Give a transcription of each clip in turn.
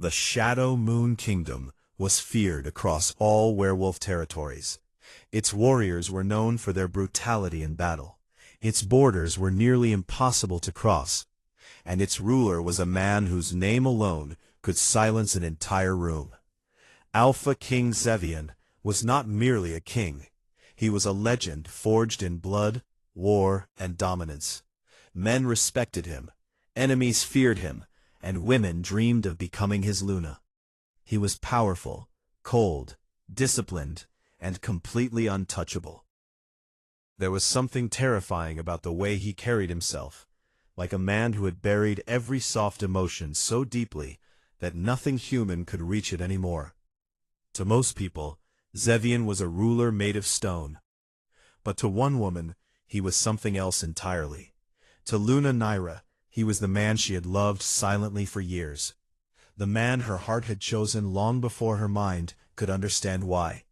The Shadow Moon Kingdom was feared across all werewolf territories. Its warriors were known for their brutality in battle. Its borders were nearly impossible to cross, and its ruler was a man whose name alone could silence an entire room. King Zevian was not merely a king. He was a legend forged in blood, war, and dominance. Men respected him, enemies feared him, and women dreamed of becoming his Luna. He was powerful, cold, disciplined, and completely untouchable. There was something terrifying about the way he carried himself, like a man who had buried every soft emotion so deeply that nothing human could reach it anymore. To most people, Zevian was a ruler made of stone. But to one woman, he was something else entirely. To Luna Nyra, he was the man she had loved silently for years. The man her heart had chosen long before her mind could understand why.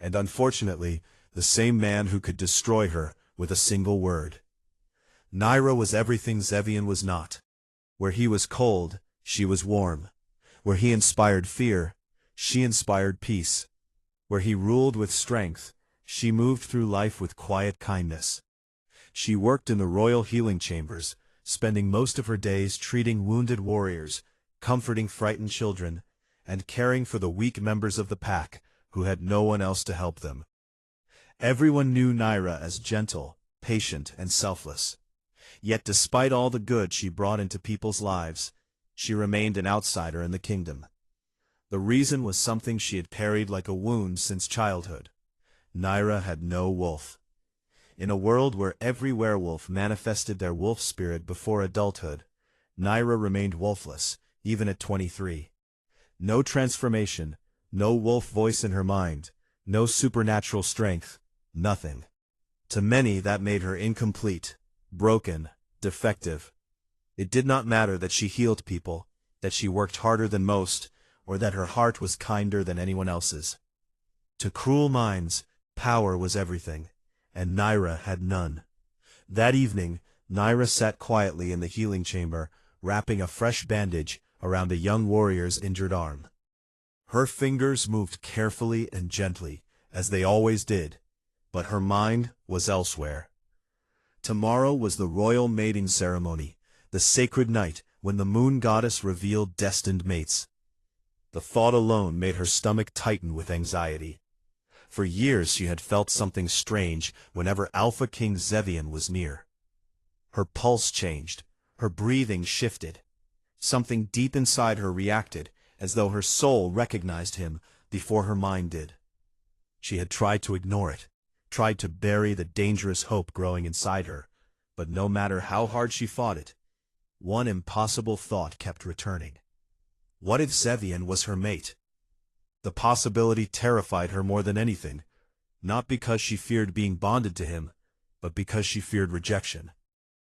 And unfortunately, the same man who could destroy her with a single word. Nyra was everything Zevian was not. Where he was cold, she was warm. Where he inspired fear, she inspired peace. Where he ruled with strength, she moved through life with quiet kindness. She worked in the royal healing chambers, spending most of her days treating wounded warriors, comforting frightened children, and caring for the weak members of the pack who had no one else to help them. Everyone knew Nyra as gentle, patient, and selfless. Yet despite all the good she brought into people's lives, she remained an outsider in the kingdom. The reason was something she had carried like a wound since childhood. Nyra had no wolf. In a world where every werewolf manifested their wolf spirit before adulthood, Nyra remained wolfless, even at 23. No transformation, no wolf voice in her mind, no supernatural strength, nothing. To many that made her incomplete, broken, defective. It did not matter that she healed people, that she worked harder than most, or that her heart was kinder than anyone else's. To cruel minds, power was everything, and Nyra had none. That evening, Nyra sat quietly in the healing chamber, wrapping a fresh bandage around a young warrior's injured arm. Her fingers moved carefully and gently, as they always did, but her mind was elsewhere. Tomorrow was the royal mating ceremony, the sacred night when the moon goddess revealed destined mates. The thought alone made her stomach tighten with anxiety. For years she had felt something strange whenever King Zevian was near. Her pulse changed, her breathing shifted. Something deep inside her reacted, as though her soul recognized him before her mind did. She had tried to ignore it, tried to bury the dangerous hope growing inside her, but no matter how hard she fought it, one impossible thought kept returning. What if Zevian was her mate? The possibility terrified her more than anything, not because she feared being bonded to him, but because she feared rejection.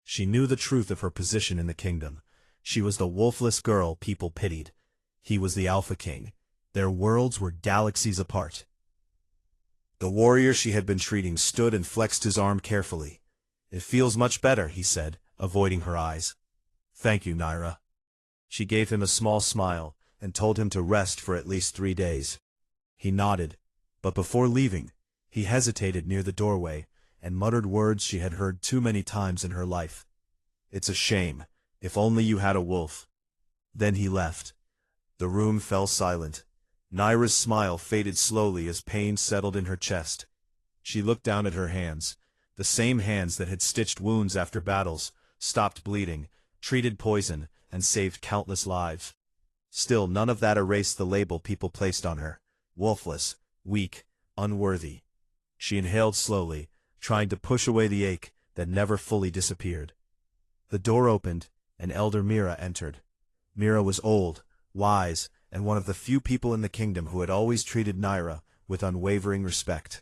She knew the truth of her position in the kingdom. She was the wolfless girl people pitied. He was the Alpha King. Their worlds were galaxies apart. The warrior she had been treating stood and flexed his arm carefully. "It feels much better," he said, avoiding her eyes. "Thank you, Nyra." She gave him a small smile and told him to rest for at least 3 days. He nodded, but before leaving, he hesitated near the doorway and muttered words she had heard too many times in her life. "It's a shame. If only you had a wolf." Then he left. The room fell silent. Nyra's smile faded slowly as pain settled in her chest. She looked down at her hands, the same hands that had stitched wounds after battles, stopped bleeding, treated poison, and saved countless lives. Still, none of that erased the label people placed on her: wolfless, weak, unworthy. She inhaled slowly, trying to push away the ache that never fully disappeared. The door opened, and Elder Mira entered. Mira was old, wise, and one of the few people in the kingdom who had always treated Nyra with unwavering respect.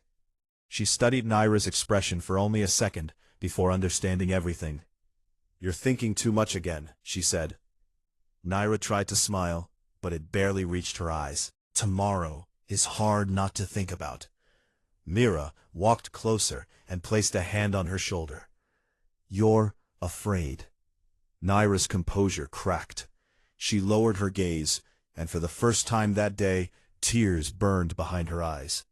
She studied Nyra's expression for only a second before understanding everything. "You're thinking too much again," she said. Nyra tried to smile, but it barely reached her eyes. Tomorrow is hard not to think about. Mira walked closer and placed a hand on her shoulder. "You're afraid." Nyra's composure cracked. She lowered her gaze, and for the first time that day, tears burned behind her eyes.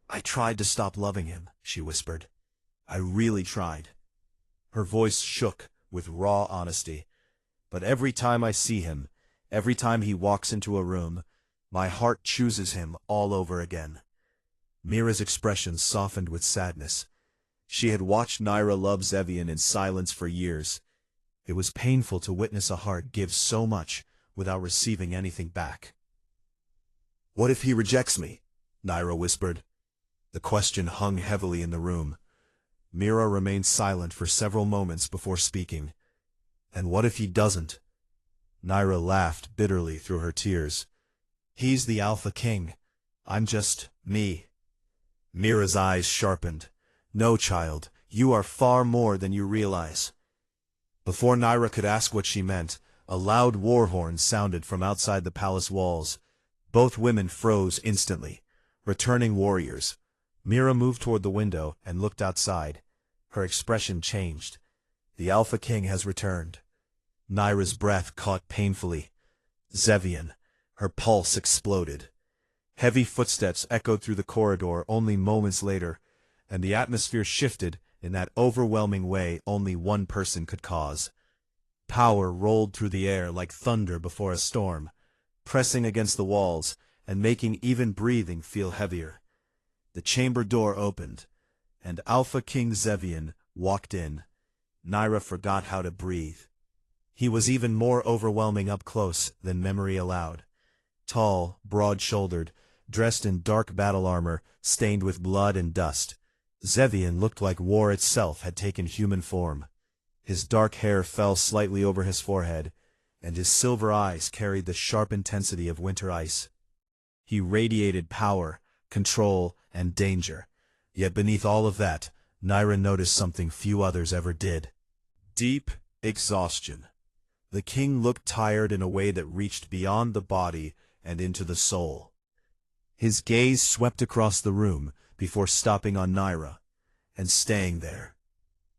"I tried to stop loving him," she whispered. "I really tried." Her voice shook with raw honesty. "But every time I see him, every time he walks into a room, my heart chooses him all over again." Mira's expression softened with sadness. She had watched Nyra love Zevian in silence for years. It was painful to witness a heart give so much without receiving anything back. "What if he rejects me?" Nyra whispered. The question hung heavily in the room. Mira remained silent for several moments before speaking. "And what if he doesn't?" Nyra laughed bitterly through her tears. "He's the Alpha King. I'm just me." Mira's eyes sharpened. "No, child, you are far more than you realize." Before Nyra could ask what she meant, a loud war horn sounded from outside the palace walls. Both women froze instantly. Returning warriors. Mira moved toward the window and looked outside. Her expression changed. "The Alpha King has returned." Nyra's breath caught painfully. Zevian. Her pulse exploded. Heavy footsteps echoed through the corridor only moments later, and the atmosphere shifted in that overwhelming way only one person could cause. Power rolled through the air like thunder before a storm, pressing against the walls and making even breathing feel heavier. The chamber door opened, and Alpha King Zevian walked in. Nyra forgot how to breathe. He was even more overwhelming up close than memory allowed. Tall, broad-shouldered, dressed in dark battle armor stained with blood and dust, Zevian looked like war itself had taken human form. His dark hair fell slightly over his forehead, and his silver eyes carried the sharp intensity of winter ice. He radiated power, control, and danger. Yet beneath all of that, Nyra noticed something few others ever did. Deep exhaustion. The king looked tired in a way that reached beyond the body and into the soul. His gaze swept across the room before stopping on Nyra, and staying there.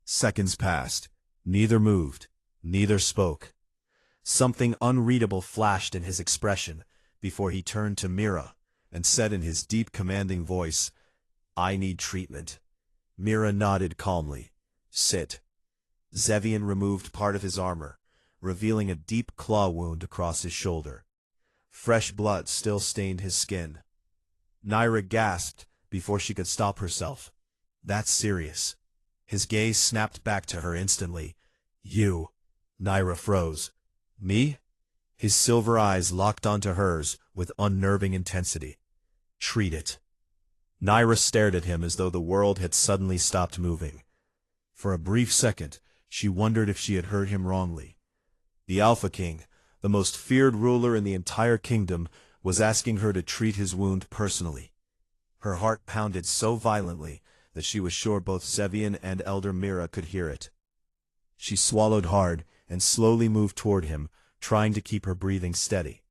Seconds passed. Neither moved, neither spoke. Something unreadable flashed in his expression before he turned to Mira and said in his deep, commanding voice, "I need treatment." Mira nodded calmly. "Sit." Zevian removed part of his armor, revealing a deep claw wound across his shoulder. Fresh blood still stained his skin. Nyra gasped before she could stop herself. "That's serious." His gaze snapped back to her instantly. "You." Nyra froze. "Me?" His silver eyes locked onto hers with unnerving intensity. "Treat it." Nyra stared at him as though the world had suddenly stopped moving. For a brief second, she wondered if she had heard him wrongly. The Alpha King, the most feared ruler in the entire kingdom, was asking her to treat his wound personally. Her heart pounded so violently that she was sure both Zevian and Elder Mira could hear it. She swallowed hard and slowly moved toward him, trying to keep her breathing steady.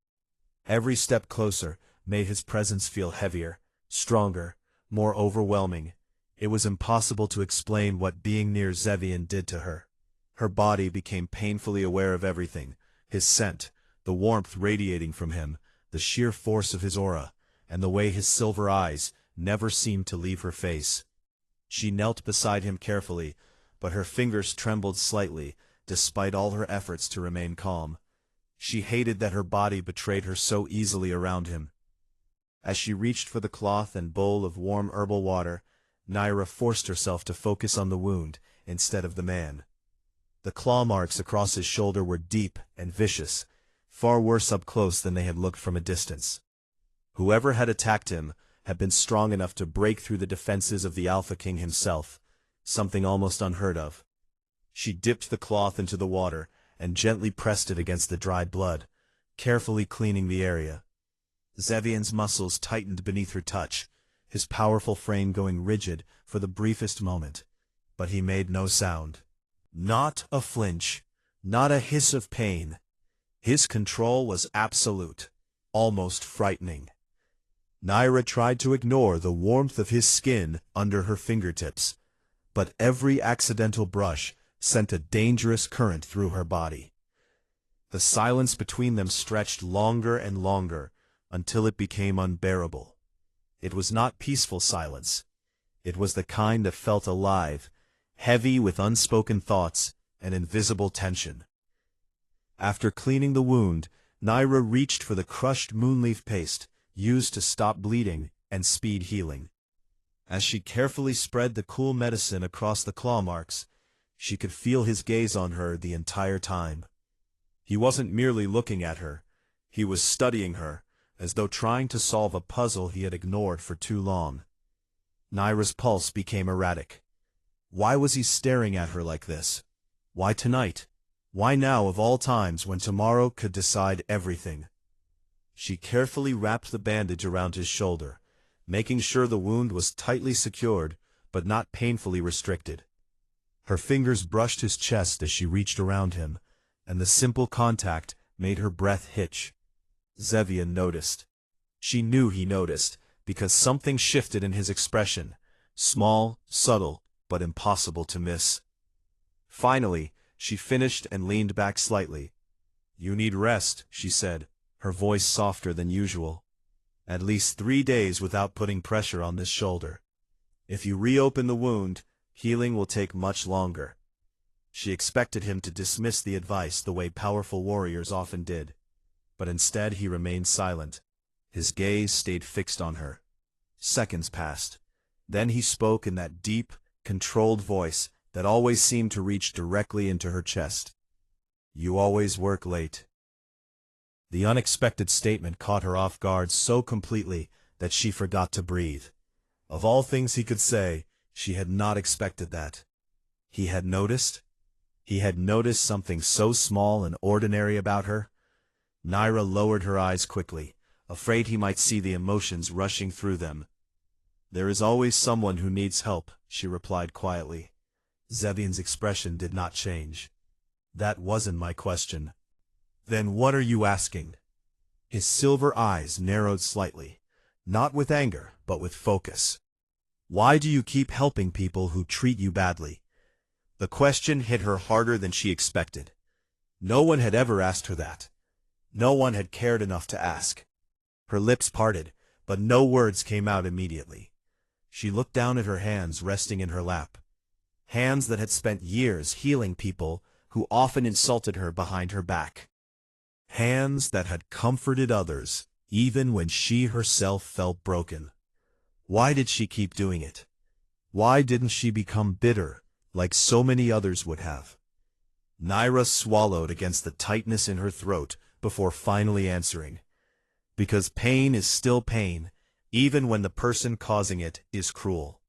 Every step closer made his presence feel heavier, stronger, more overwhelming. It was impossible to explain what being near Zevian did to her. Her body became painfully aware of everything: his scent, the warmth radiating from him, the sheer force of his aura, and the way his silver eyes never seemed to leave her face. She knelt beside him carefully, but her fingers trembled slightly, despite all her efforts to remain calm. She hated that her body betrayed her so easily around him. As she reached for the cloth and bowl of warm herbal water, Nyra forced herself to focus on the wound instead of the man. The claw marks across his shoulder were deep and vicious, far worse up close than they had looked from a distance. Whoever had attacked him had been strong enough to break through the defenses of the Alpha King himself, something almost unheard of. She dipped the cloth into the water and gently pressed it against the dried blood, carefully cleaning the area. Zevian's muscles tightened beneath her touch, his powerful frame going rigid for the briefest moment. But he made no sound. Not a flinch, not a hiss of pain. His control was absolute, almost frightening. Nyra tried to ignore the warmth of his skin under her fingertips, but every accidental brush sent a dangerous current through her body. The silence between them stretched longer and longer, until it became unbearable. It was not peaceful silence. It was the kind that felt alive, heavy with unspoken thoughts and invisible tension. After cleaning the wound, Nyra reached for the crushed moonleaf paste, used to stop bleeding and speed healing. As she carefully spread the cool medicine across the claw marks, she could feel his gaze on her the entire time. He wasn't merely looking at her. He was studying her, as though trying to solve a puzzle he had ignored for too long. Nyra's pulse became erratic. Why was he staring at her like this? Why tonight? Why now of all times when tomorrow could decide everything? She carefully wrapped the bandage around his shoulder, making sure the wound was tightly secured, but not painfully restricted. Her fingers brushed his chest as she reached around him, and the simple contact made her breath hitch. Zevian noticed. She knew he noticed, because something shifted in his expression, small, subtle, but impossible to miss. Finally, she finished and leaned back slightly. "You need rest," she said, her voice softer than usual. "At least 3 days without putting pressure on this shoulder. If you reopen the wound, healing will take much longer." She expected him to dismiss the advice the way powerful warriors often did, but instead he remained silent. His gaze stayed fixed on her. Seconds passed. Then he spoke in that deep, controlled voice that always seemed to reach directly into her chest. "You always work late." The unexpected statement caught her off guard so completely that she forgot to breathe. Of all things he could say, she had not expected that. He had noticed? He had noticed something so small and ordinary about her? Nyra lowered her eyes quickly, afraid he might see the emotions rushing through them. "There is always someone who needs help," she replied quietly. Zevian's expression did not change. "That wasn't my question." "Then what are you asking?" His silver eyes narrowed slightly, not with anger, but with focus. "Why do you keep helping people who treat you badly?" The question hit her harder than she expected. No one had ever asked her that. No one had cared enough to ask. Her lips parted, but no words came out immediately. She looked down at her hands resting in her lap. Hands that had spent years healing people who often insulted her behind her back. Hands that had comforted others, even when she herself felt broken. Why did she keep doing it? Why didn't she become bitter, like so many others would have? Nyra swallowed against the tightness in her throat before finally answering. "Because pain is still pain, even when the person causing it is cruel."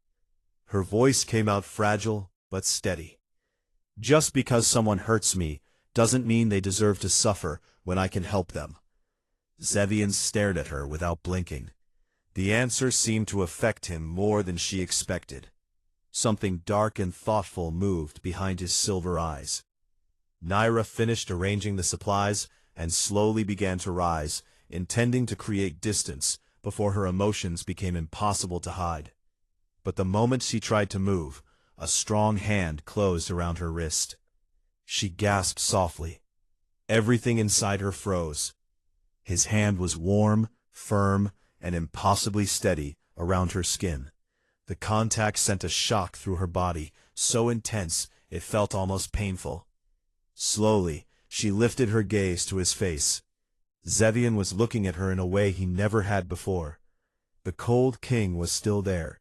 Her voice came out fragile, but steady. "Just because someone hurts me doesn't mean they deserve to suffer when I can help them." Zevian stared at her without blinking. The answer seemed to affect him more than she expected. Something dark and thoughtful moved behind his silver eyes. Nyra finished arranging the supplies and slowly began to rise, intending to create distance before her emotions became impossible to hide. But the moment she tried to move, a strong hand closed around her wrist. She gasped softly. Everything inside her froze. His hand was warm, firm, and impossibly steady around her skin. The contact sent a shock through her body, so intense it felt almost painful. Slowly, she lifted her gaze to his face. Zevian was looking at her in a way he never had before. The cold king was still there,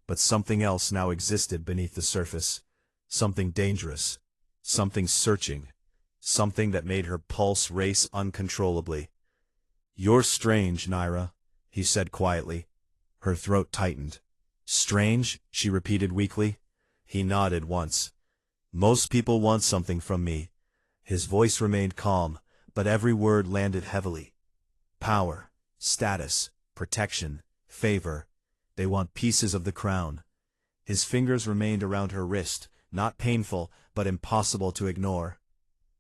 but something else now existed beneath the surface. Something dangerous. Something searching. Something that made her pulse race uncontrollably. "You're strange, Nyra," he said quietly. Her throat tightened. "Strange?" she repeated weakly. He nodded once. "Most people want something from me." His voice remained calm, but every word landed heavily. "Power, status, protection, favor. They want pieces of the crown." His fingers remained around her wrist, not painful, but impossible to ignore.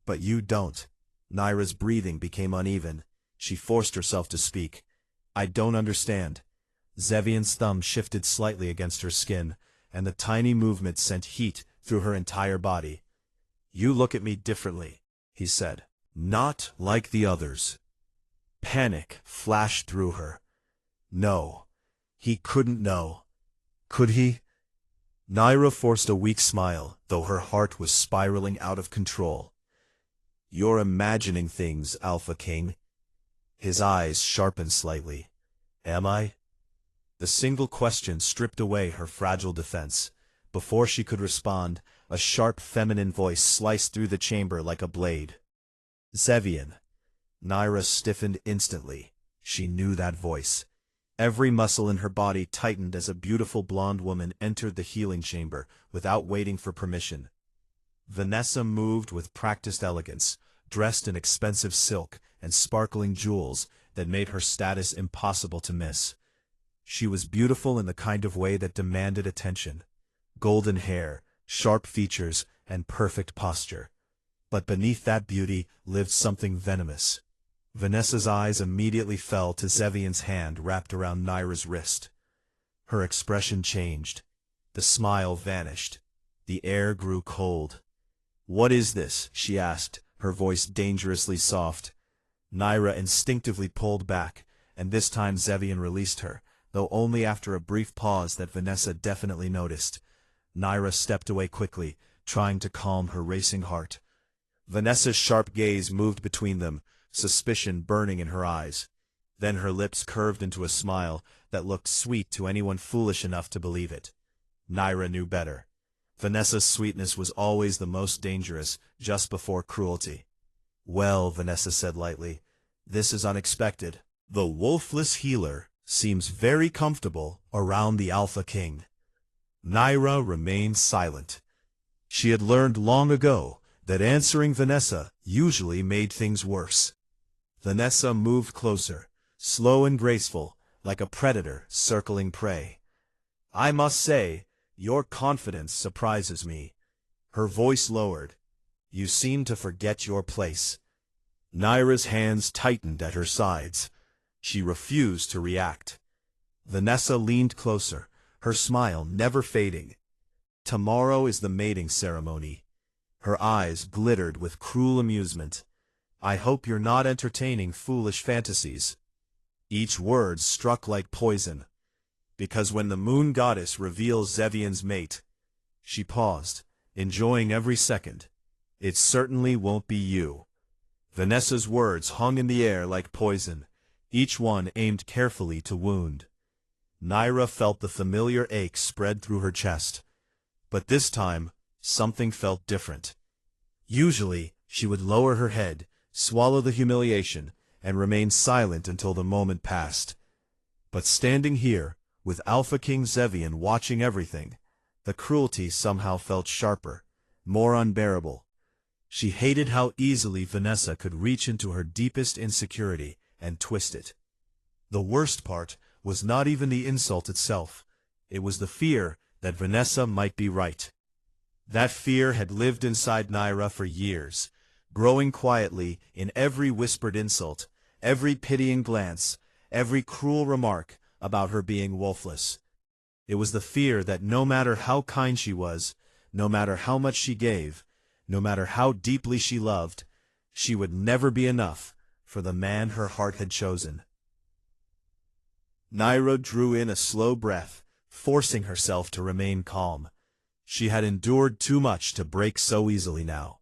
"But you don't." Nyra's breathing became uneven. She forced herself to speak. "I don't understand." Zevian's thumb shifted slightly against her skin, and the tiny movement sent heat through her entire body. "You look at me differently," he said. Not like the others. Panic flashed through her. No, he couldn't know. Could he? Nyra forced a weak smile, though her heart was spiraling out of control. You're imagining things, Alpha King. His eyes sharpened slightly. Am I? The single question stripped away her fragile defense. Before she could respond, a sharp feminine voice sliced through the chamber like a blade. Zevian. Nyra stiffened instantly. She knew that voice. Every muscle in her body tightened as a beautiful blonde woman entered the healing chamber without waiting for permission. Vanessa moved with practiced elegance, dressed in expensive silk and sparkling jewels that made her status impossible to miss. She was beautiful in the kind of way that demanded attention. Golden hair, sharp features, and perfect posture. But beneath that beauty lived something venomous. Vanessa's eyes immediately fell to Zevian's hand wrapped around Nyra's wrist. Her expression changed. The smile vanished. The air grew cold. "What is this?" she asked, her voice dangerously soft. Nyra instinctively pulled back, and this time Zevian released her, though only after a brief pause that Vanessa definitely noticed. Nyra stepped away quickly, trying to calm her racing heart. Vanessa's sharp gaze moved between them, suspicion burning in her eyes. Then her lips curved into a smile that looked sweet to anyone foolish enough to believe it. Nyra knew better. Vanessa's sweetness was always the most dangerous, just before cruelty. "Well," Vanessa said lightly, "this is unexpected. The Wolfless healer seems very comfortable around the Alpha King." Nyra remained silent. She had learned long ago that answering Vanessa usually made things worse. Vanessa moved closer, slow and graceful, like a predator circling prey. "I must say, your confidence surprises me." Her voice lowered. "You seem to forget your place." Nyra's hands tightened at her sides. She refused to react. Vanessa leaned closer, her smile never fading. "Tomorrow is the mating ceremony." Her eyes glittered with cruel amusement. "I hope you're not entertaining foolish fantasies." Each word struck like poison. "Because when the moon goddess reveals Zevian's mate—" She paused, enjoying every second. "It certainly won't be you." Vanessa's words hung in the air like poison, each one aimed carefully to wound. Nyra felt the familiar ache spread through her chest. But this time, something felt different. Usually, she would lower her head, swallow the humiliation, and remain silent until the moment passed. But standing here, with Alpha King Zevian watching everything, the cruelty somehow felt sharper, more unbearable. She hated how easily Vanessa could reach into her deepest insecurity and twist it. The worst part was not even the insult itself. It was the fear that Vanessa might be right. That fear had lived inside Nyra for years, growing quietly in every whispered insult, every pitying glance, every cruel remark about her being wolfless. It was the fear that no matter how kind she was, no matter how much she gave, no matter how deeply she loved, she would never be enough for the man her heart had chosen. Nyra drew in a slow breath, forcing herself to remain calm. She had endured too much to break so easily now.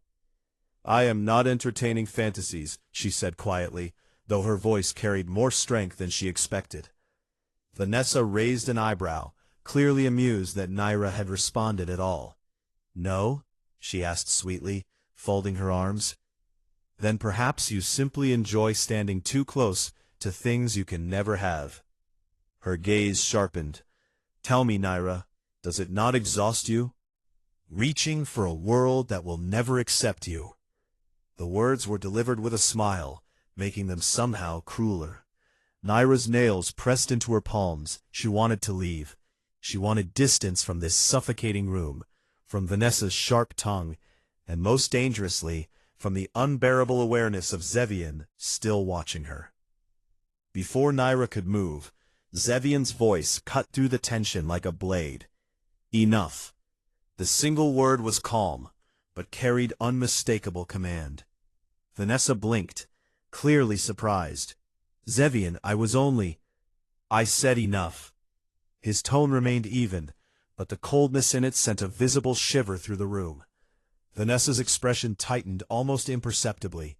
"I am not entertaining fantasies," she said quietly, though her voice carried more strength than she expected. Vanessa raised an eyebrow, clearly amused that Nyra had responded at all. "No?" she asked sweetly, folding her arms. "Then perhaps you simply enjoy standing too close to things you can never have." Her gaze sharpened. "Tell me, Nyra, does it not exhaust you? Reaching for a world that will never accept you." The words were delivered with a smile, making them somehow crueler. Nyra's nails pressed into her palms. She wanted to leave. She wanted distance from this suffocating room, from Vanessa's sharp tongue, and most dangerously, from the unbearable awareness of Zevian still watching her. Before Nyra could move, Zevian's voice cut through the tension like a blade. "Enough." The single word was calm, but carried unmistakable command. Vanessa blinked, clearly surprised. Zevian, I said enough. His tone remained even, but the coldness in it sent a visible shiver through the room. Vanessa's expression tightened almost imperceptibly.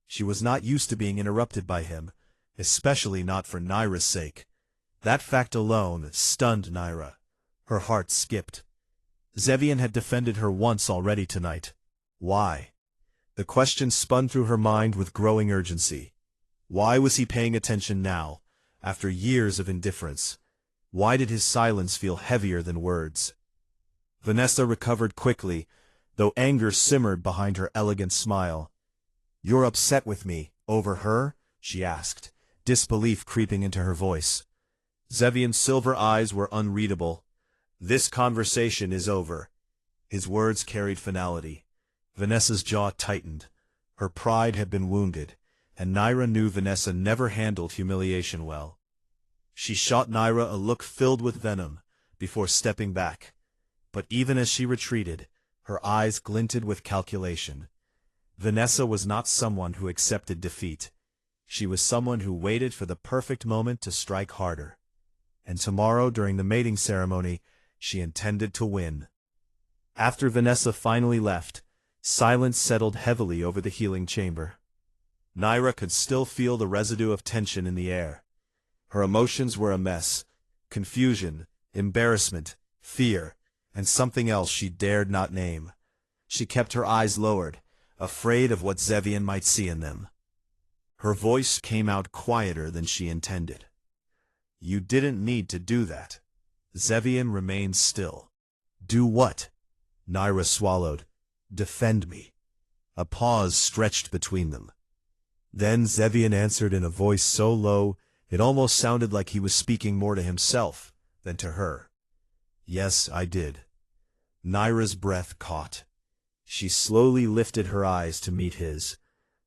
She was not used to being interrupted by him, especially not for Nyra's sake. That fact alone stunned Nyra. Her heart skipped. Zevian had defended her once already tonight. Why? The question spun through her mind with growing urgency. Why was he paying attention now, after years of indifference? Why did his silence feel heavier than words? Vanessa recovered quickly, though anger simmered behind her elegant smile. "You're upset with me, over her?" she asked, disbelief creeping into her voice. Zevian's silver eyes were unreadable. "This conversation is over." His words carried finality. Vanessa's jaw tightened. Her pride had been wounded, and Nyra knew Vanessa never handled humiliation well. She shot Nyra a look filled with venom, before stepping back. But even as she retreated, her eyes glinted with calculation. Vanessa was not someone who accepted defeat. She was someone who waited for the perfect moment to strike harder. And tomorrow, during the mating ceremony, she intended to win. After Vanessa finally left, silence settled heavily over the healing chamber. Nyra could still feel the residue of tension in the air. Her emotions were a mess: confusion, embarrassment, fear, and something else she dared not name. She kept her eyes lowered, afraid of what Zevian might see in them. Her voice came out quieter than she intended. "You didn't need to do that." Zevian remained still. "Do what?" Nyra swallowed. "Defend me." A pause stretched between them. Then Zevian answered in a voice so low it almost sounded like he was speaking more to himself than to her. "Yes, I did." Nyra's breath caught. She slowly lifted her eyes to meet his.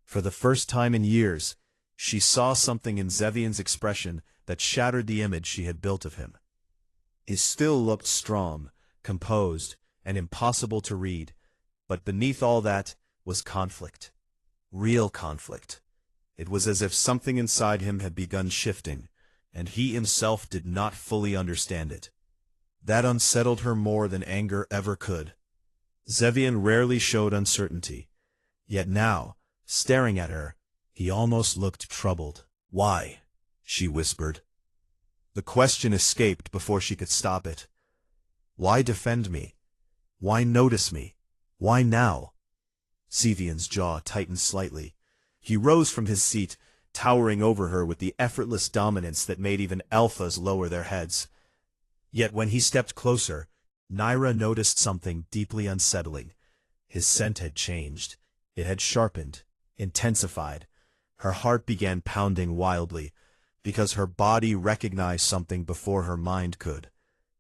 For the first time in years, she saw something in Zevian's expression that shattered the image she had built of him. He still looked strong, composed, and impossible to read, but beneath all that was conflict. Real conflict. It was as if something inside him had begun shifting, and he himself did not fully understand it. That unsettled her more than anger ever could. Zevian rarely showed uncertainty, yet now, staring at her, he almost looked troubled. "Why?" she whispered. The question escaped before she could stop it. "Why defend me? Why notice me? Why now?" Zevian's jaw tightened slightly. He rose from his seat, towering over her with the effortless dominance that made even alphas lower their heads. Yet when he stepped closer, Nyra noticed something deeply unsettling. His scent had changed. It had sharpened, intensified. Her heart began pounding wildly, because her body recognized something before her mind could.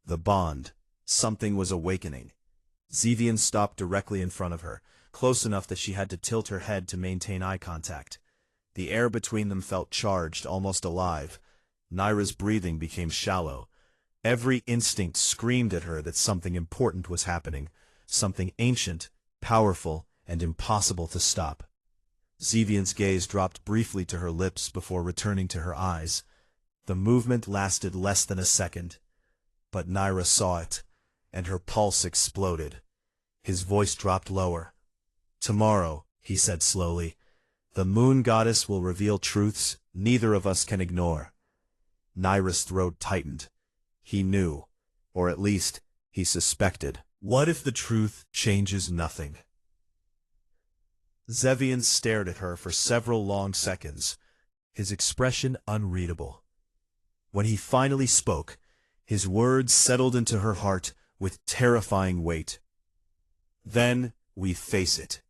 The bond. Something was awakening. Zevian stopped directly in front of her, close enough that she had to tilt her head to maintain eye contact. The air between them felt charged, almost alive. Nyra's breathing became shallow. Every instinct screamed at her that something important was happening, something ancient, powerful, and impossible to stop. Zevian's gaze dropped briefly to her lips before returning to her eyes. The movement lasted less than a second, but Nyra saw it, and her pulse exploded. His voice dropped lower. "Tomorrow," he said slowly, "the moon goddess will reveal truths neither of us can ignore." Nyra's throat tightened. He knew, or at least, he suspected. What if the truth changes nothing? Zevian stared at her for several long seconds, his expression unreadable. When he finally spoke, his words settled into her heart with terrifying weight. "Then we face it."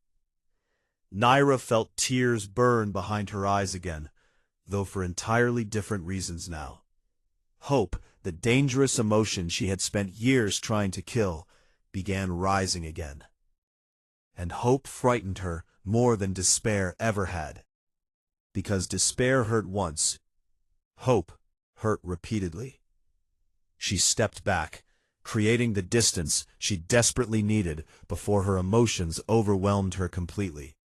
Nyra felt tears burn behind her eyes again, though for entirely different reasons now. Hope, the dangerous emotion she had spent years trying to kill, began rising again. And hope frightened her more than despair ever had. Because despair hurt once, hope hurt repeatedly. She stepped back, creating the distance she desperately needed before her emotions overwhelmed her completely.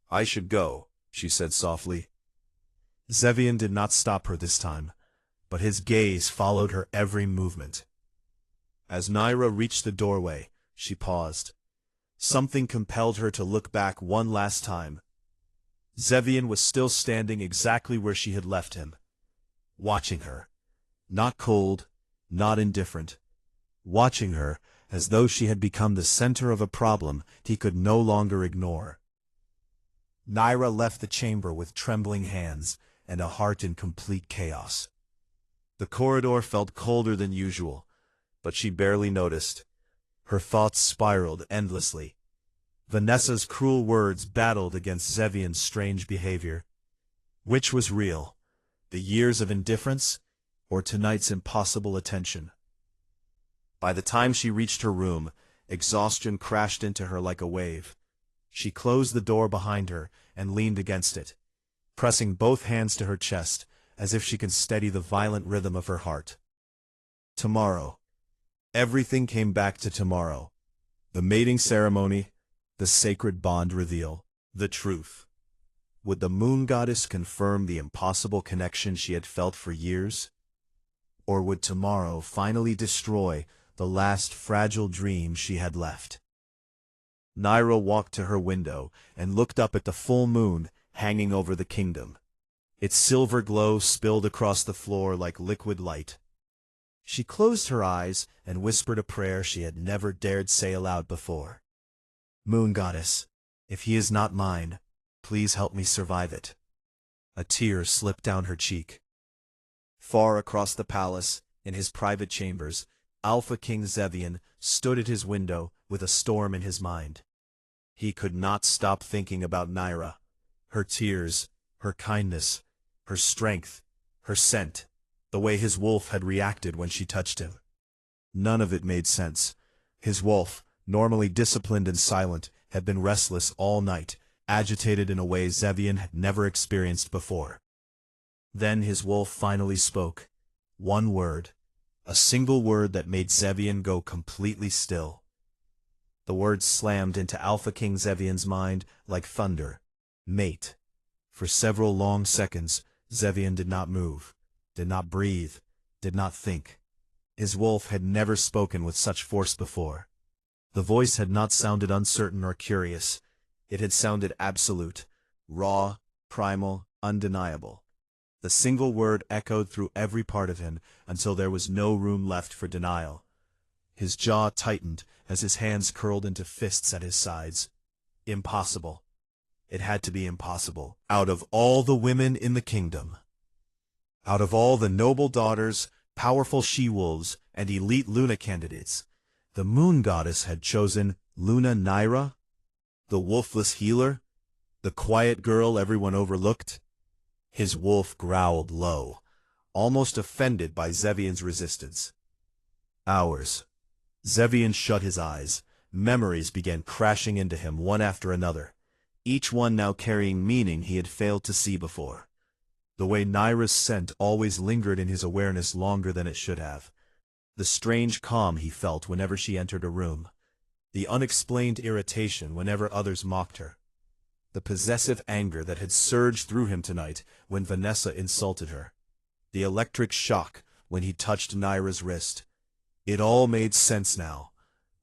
I should go, she said softly. Zevian did not stop her this time, but his gaze followed her every movement. As Nyra reached the doorway, she paused. Something compelled her to look back one last time. Zevian was still standing exactly where she had left him, watching her. Not cold, not indifferent. Watching her as though she had become the center of a problem he could no longer ignore. Nyra left the chamber with trembling hands and a heart in complete chaos. The corridor felt colder than usual, but she barely noticed. Her thoughts spiraled endlessly. Vanessa's cruel words battled against Zevian's strange behavior. Which was real? The years of indifference, or tonight's impossible attention? By the time she reached her room, exhaustion crashed into her like a wave. She closed the door behind her and leaned against it, pressing both hands to her chest as if she could steady the violent rhythm of her heart. Tomorrow. Everything came back to tomorrow. The mating ceremony, the sacred bond reveal, the truth. Would the moon goddess confirm the impossible connection she had felt for years? Or would tomorrow finally destroy the last fragile dream she had left? Nyra walked to her window and looked up at the full moon hanging over the kingdom. Its silver glow spilled across the floor like liquid light. She closed her eyes and whispered a prayer she had never dared say aloud before. Moon goddess, if he is not mine, please help me survive it. A tear slipped down her cheek. Far across the palace, in his private chambers, Alpha King Zevian stood at his window with a storm in his mind. He could not stop thinking about Nyra, her tears, her kindness, her strength, her scent, the way his wolf had reacted when she touched him. None of it made sense. His wolf, normally disciplined and silent, had been restless all night, agitated in a way Zevian had never experienced before. Then his wolf finally spoke. One word. A single word that made Zevian go completely still. The words slammed into Alpha King Zevian's mind like thunder. Mate. For several long seconds, Zevian did not move, did not breathe, did not think. His wolf had never spoken with such force before. The voice had not sounded uncertain or curious. It had sounded absolute, raw, primal, undeniable. The single word echoed through every part of him until there was no room left for denial. His jaw tightened as his hands curled into fists at his sides. Impossible. It had to be impossible. Out of all the women in the kingdom, out of all the noble daughters, powerful she-wolves, and elite Luna candidates, the moon goddess had chosen Luna Nyra, the wolfless healer, the quiet girl everyone overlooked. His wolf growled low, almost offended by Zevian's resistance. Hours. Zevian shut his eyes. Memories began crashing into him one after another, each one now carrying meaning he had failed to see before. The way Nyra's scent always lingered in his awareness longer than it should have. The strange calm he felt whenever she entered a room. The unexplained irritation whenever others mocked her. The possessive anger that had surged through him tonight when Vanessa insulted her. The electric shock when he touched Nyra's wrist. It all made sense now.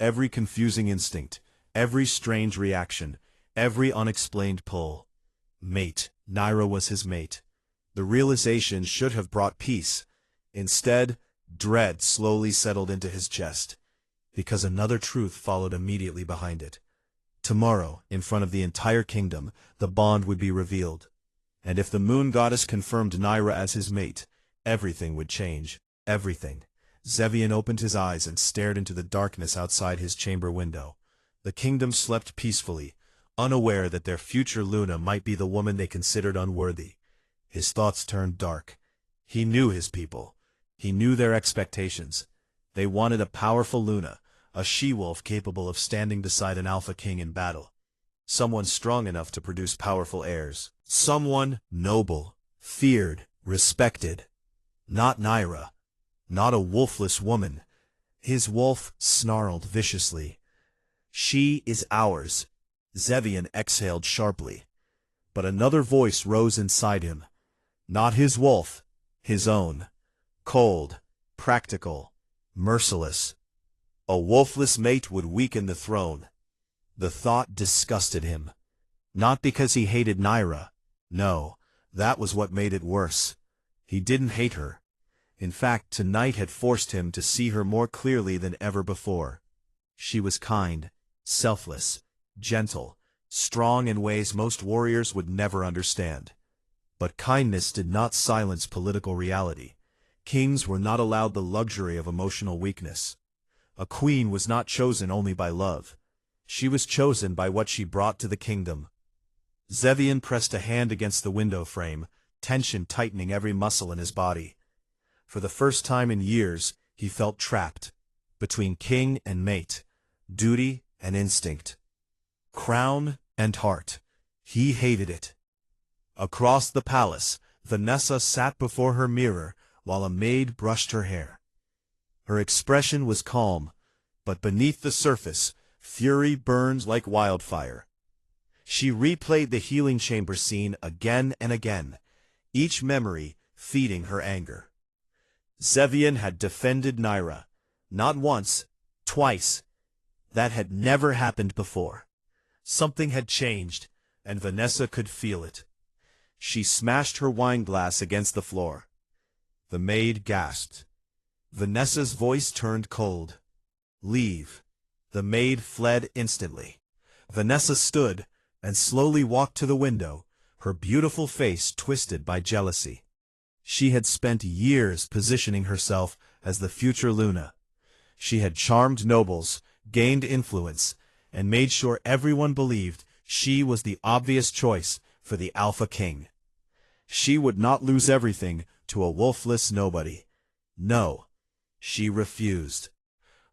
Every confusing instinct, every strange reaction, every unexplained pull. Mate. Nyra was his mate. The realization should have brought peace. Instead, dread slowly settled into his chest, because another truth followed immediately behind it. Tomorrow, in front of the entire kingdom, the bond would be revealed. And if the moon goddess confirmed Nyra as his mate, everything would change. Everything. Zevian opened his eyes and stared into the darkness outside his chamber window. The kingdom slept peacefully, unaware that their future Luna might be the woman they considered unworthy. His thoughts turned dark. He knew his people. He knew their expectations. They wanted a powerful Luna, a she-wolf capable of standing beside an alpha king in battle. Someone strong enough to produce powerful heirs. Someone noble, feared, respected. Not Nyra. Not a wolfless woman. His wolf snarled viciously. She is ours. Zevian exhaled sharply. But another voice rose inside him. Not his wolf, his own. Cold, practical, merciless. A wolfless mate would weaken the throne. The thought disgusted him. Not because he hated Nyra. No, that was what made it worse. He didn't hate her. In fact, tonight had forced him to see her more clearly than ever before. She was kind, selfless, gentle, strong in ways most warriors would never understand. But kindness did not silence political reality. Kings were not allowed the luxury of emotional weakness. A queen was not chosen only by love. She was chosen by what she brought to the kingdom. Zevian pressed a hand against the window frame, tension tightening every muscle in his body. For the first time in years, he felt trapped, between king and mate, duty and instinct, crown and heart. He hated it. Across the palace, Vanessa sat before her mirror while a maid brushed her hair. Her expression was calm, but beneath the surface, fury burned like wildfire. She replayed the healing chamber scene again and again, each memory feeding her anger. Zevian had defended Nyra, not once, twice. That had never happened before. Something had changed, and Vanessa could feel it. She smashed her wine glass against the floor. The maid gasped. Vanessa's voice turned cold. "Leave." The maid fled instantly. Vanessa stood and slowly walked to the window, her beautiful face twisted by jealousy. She had spent years positioning herself as the future Luna. She had charmed nobles, gained influence, and made sure everyone believed she was the obvious choice for the Alpha King. She would not lose everything to a wolfless nobody. No, she refused.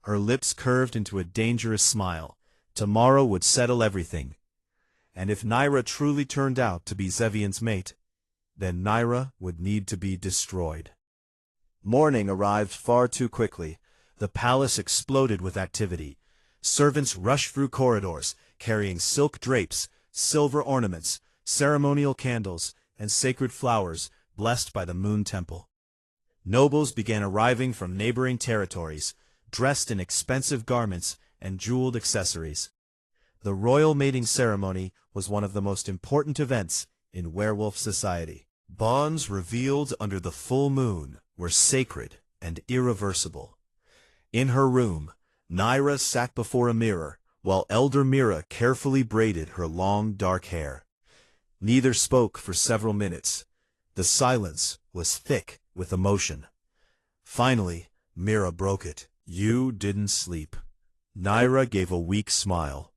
Her lips curved into a dangerous smile. Tomorrow would settle everything. And if Nyra truly turned out to be Zevian's mate, then Nyra would need to be destroyed. Morning arrived far too quickly. The palace exploded with activity. Servants rushed through corridors, carrying silk drapes, silver ornaments, ceremonial candles, and sacred flowers blessed by the Moon Temple. Nobles began arriving from neighboring territories, dressed in expensive garments and jeweled accessories. The royal mating ceremony was one of the most important events in werewolf society. Bonds revealed under the full moon were sacred and irreversible. In her room, Nyra sat before a mirror, while Elder Mira carefully braided her long dark hair. Neither spoke for several minutes. The silence was thick with emotion. Finally, Mira broke it. "You didn't sleep." Nyra gave a weak smile.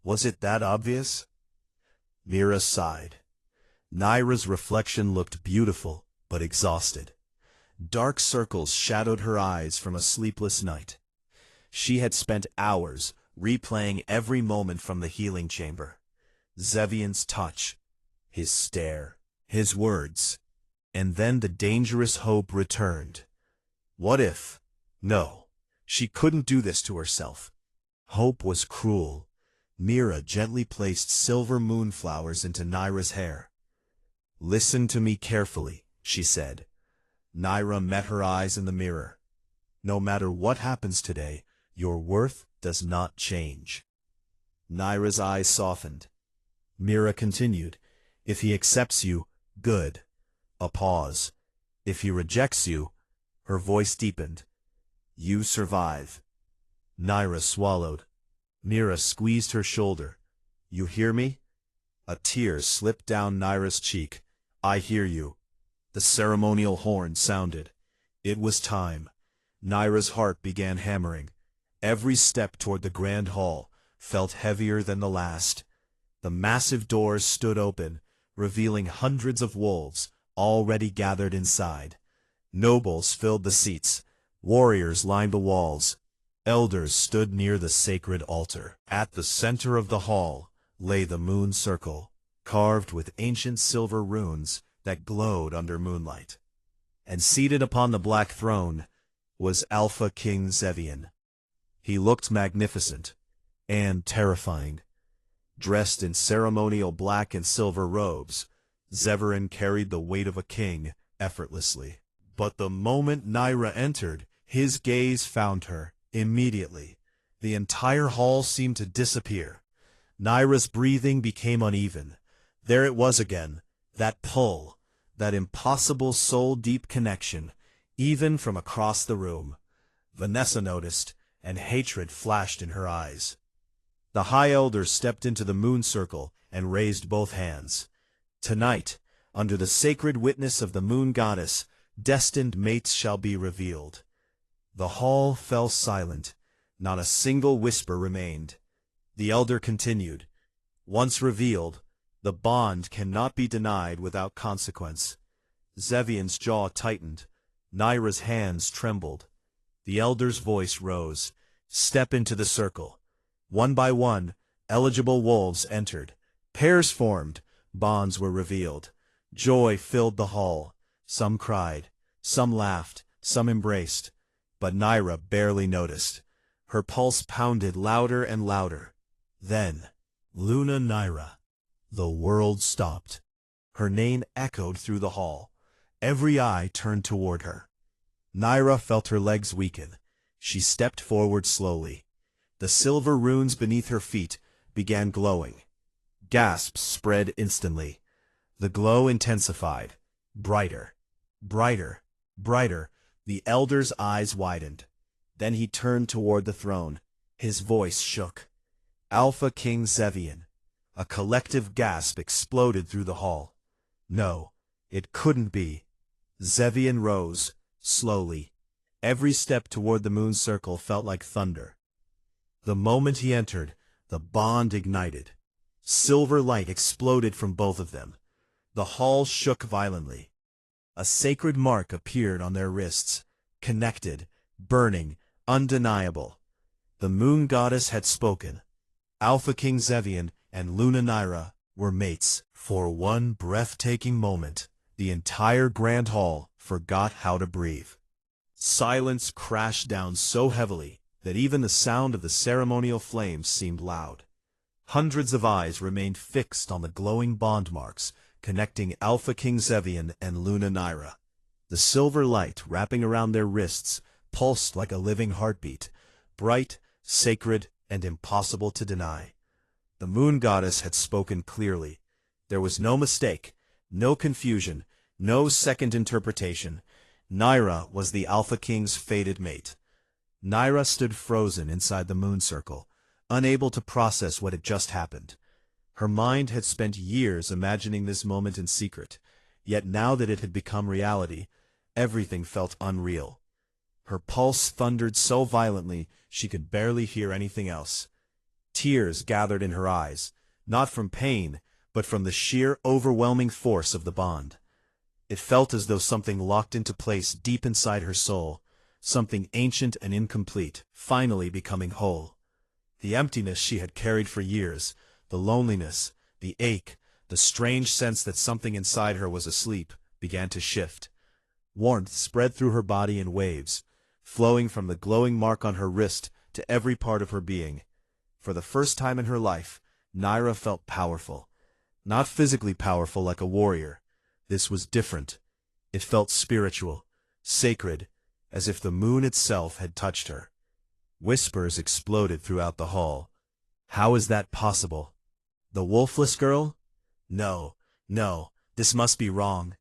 "Was it that obvious?" Mira sighed. Nyra's reflection looked beautiful, but exhausted. Dark circles shadowed her eyes from a sleepless night. She had spent hours replaying every moment from the healing chamber. Zevian's touch, his stare, his words, and then the dangerous hope returned. What if? No, she couldn't do this to herself. Hope was cruel. Mira gently placed silver moonflowers into Nyra's hair. "Listen to me carefully," she said. Nyra met her eyes in the mirror. "No matter what happens today, your worth does not change." Nyra's eyes softened. Mira continued, "If he accepts you, good." A pause. "If he rejects you," her voice deepened, "you survive." Nyra swallowed. Mira squeezed her shoulder. "You hear me?" A tear slipped down Nyra's cheek. "I hear you." The ceremonial horn sounded. It was time. Nyra's heart began hammering. Every step toward the grand hall felt heavier than the last. The massive doors stood open, revealing hundreds of wolves already gathered inside. Nobles filled the seats. Warriors lined the walls. Elders stood near the sacred altar. At the center of the hall lay the moon circle, carved with ancient silver runes that glowed under moonlight. And seated upon the black throne was Alpha King Zevian. He looked magnificent and terrifying. Dressed in ceremonial black and silver robes, Zevian carried the weight of a king effortlessly. But the moment Nyra entered, his gaze found her immediately. The entire hall seemed to disappear. Nyra's breathing became uneven. There it was again, that pull, that impossible soul-deep connection, even from across the room. Vanessa noticed, and hatred flashed in her eyes. The High Elders stepped into the moon circle and raised both hands. Tonight, under the sacred witness of the moon goddess, destined mates shall be revealed. The hall fell silent. Not a single whisper remained. The elder continued. Once revealed, the bond cannot be denied without consequence. Zevian's jaw tightened. Nyra's hands trembled. The elder's voice rose. Step into the circle. One by one, eligible wolves entered. Pairs formed. Bonds were revealed. Joy filled the hall. Some cried. Some laughed. Some embraced. But Nyra barely noticed. Her pulse pounded louder and louder. Then, Luna Nyra. The world stopped. Her name echoed through the hall. Every eye turned toward her. Nyra felt her legs weaken. She stepped forward slowly. The silver runes beneath her feet began glowing. Gasps spread instantly. The glow intensified. Brighter, brighter, brighter. The elder's eyes widened. Then he turned toward the throne. His voice shook. Alpha King Zevian. A collective gasp exploded through the hall. No, it couldn't be. Zevian rose, slowly. Every step toward the moon circle felt like thunder. The moment he entered, the bond ignited. Silver light exploded from both of them. The hall shook violently. A sacred mark appeared on their wrists, connected, burning, undeniable. The moon goddess had spoken. Alpha King Zevian and Luna Nyra were mates. For one breathtaking moment, the entire grand hall forgot how to breathe. Silence crashed down so heavily that even the sound of the ceremonial flames seemed loud. Hundreds of eyes remained fixed on the glowing bond marks connecting Alpha King Zevian and Luna Nyra. The silver light wrapping around their wrists pulsed like a living heartbeat, bright, sacred, and impossible to deny. The moon goddess had spoken clearly. There was no mistake, no confusion, no second interpretation. Nyra was the Alpha King's fated mate. Nyra stood frozen inside the moon circle, unable to process what had just happened. Her mind had spent years imagining this moment in secret, yet now that it had become reality, everything felt unreal. Her pulse thundered so violently she could barely hear anything else. Tears gathered in her eyes, not from pain, but from the sheer overwhelming force of the bond. It felt as though something locked into place deep inside her soul, something ancient and incomplete, finally becoming whole. The emptiness she had carried for years, the loneliness, the ache, the strange sense that something inside her was asleep, began to shift. Warmth spread through her body in waves, flowing from the glowing mark on her wrist to every part of her being. For the first time in her life, Nyra felt powerful. Not physically powerful like a warrior. This was different. It felt spiritual, sacred, as if the moon itself had touched her. Whispers exploded throughout the hall. How is that possible? The Wolfless girl? No, no, this must be wrong.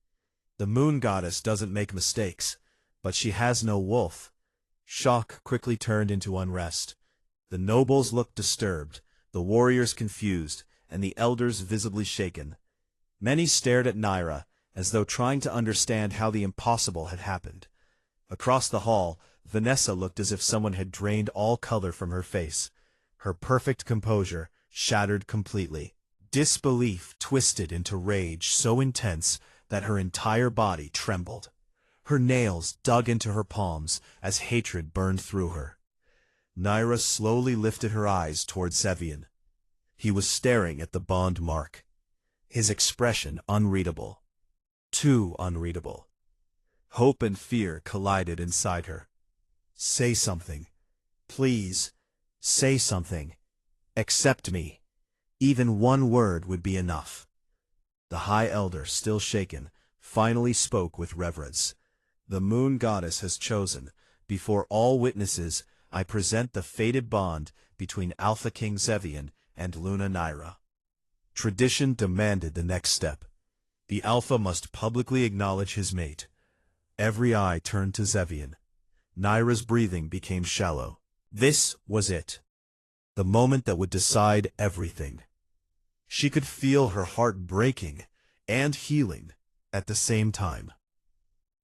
The moon goddess doesn't make mistakes, but she has no wolf. Shock quickly turned into unrest. The nobles looked disturbed, the warriors confused, and the elders visibly shaken. Many stared at Nyra, as though trying to understand how the impossible had happened. Across the hall, Vanessa looked as if someone had drained all color from her face. Her perfect composure shattered completely. Disbelief twisted into rage so intense that her entire body trembled. Her nails dug into her palms as hatred burned through her. Nyra slowly lifted her eyes toward Zevian. He was staring at the bond mark. His expression unreadable. Too unreadable. Hope and fear collided inside her. Say something. Please, say something. Accept me. Even one word would be enough. The High Elder, still shaken, finally spoke with reverence. The Moon Goddess has chosen. Before all witnesses, I present the fated bond between Alpha King Zevian and Luna Nyra. Tradition demanded the next step. The Alpha must publicly acknowledge his mate. Every eye turned to Zevian. Nyra's breathing became shallow. This was it. The moment that would decide everything. She could feel her heart breaking and healing at the same time.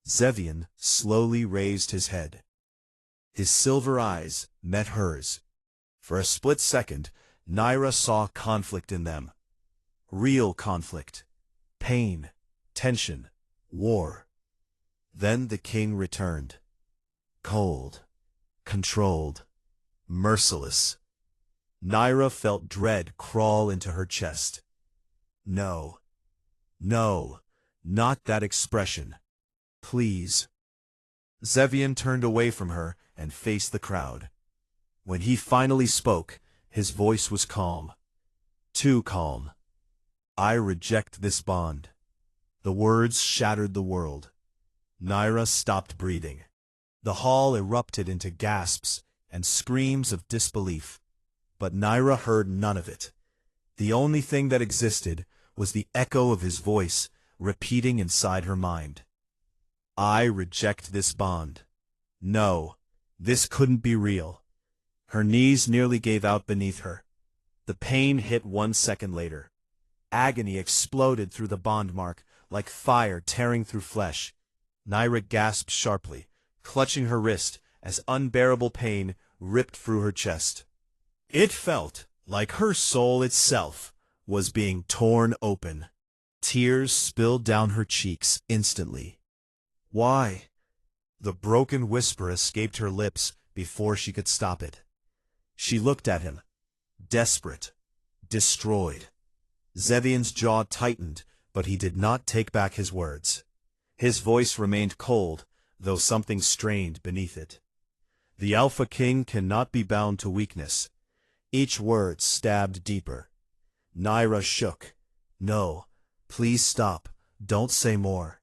Zevian slowly raised his head. His silver eyes met hers. For a split second, Nyra saw conflict in them. Real conflict. Pain, tension, war. Then the king returned. Cold, controlled, merciless. Nyra felt dread crawl into her chest. No. No. Not that expression. Please. Zevian turned away from her and faced the crowd. When he finally spoke, his voice was calm. Too calm. I reject this bond. The words shattered the world. Nyra stopped breathing. The hall erupted into gasps and screams of disbelief. But Nyra heard none of it. The only thing that existed was the echo of his voice repeating inside her mind. I reject this bond. No, this couldn't be real. Her knees nearly gave out beneath her. The pain hit 1 second later. Agony exploded through the bond mark like fire tearing through flesh. Nyra gasped sharply, clutching her wrist as unbearable pain ripped through her chest. It felt like her soul itself was being torn open. Tears spilled down her cheeks instantly. Why? The broken whisper escaped her lips before she could stop it. She looked at him, desperate, destroyed. Zevian's jaw tightened, but he did not take back his words. His voice remained cold, though something strained beneath it. The Alpha King cannot be bound to weakness. Each word stabbed deeper. Nyra shook. No, please stop, don't say more.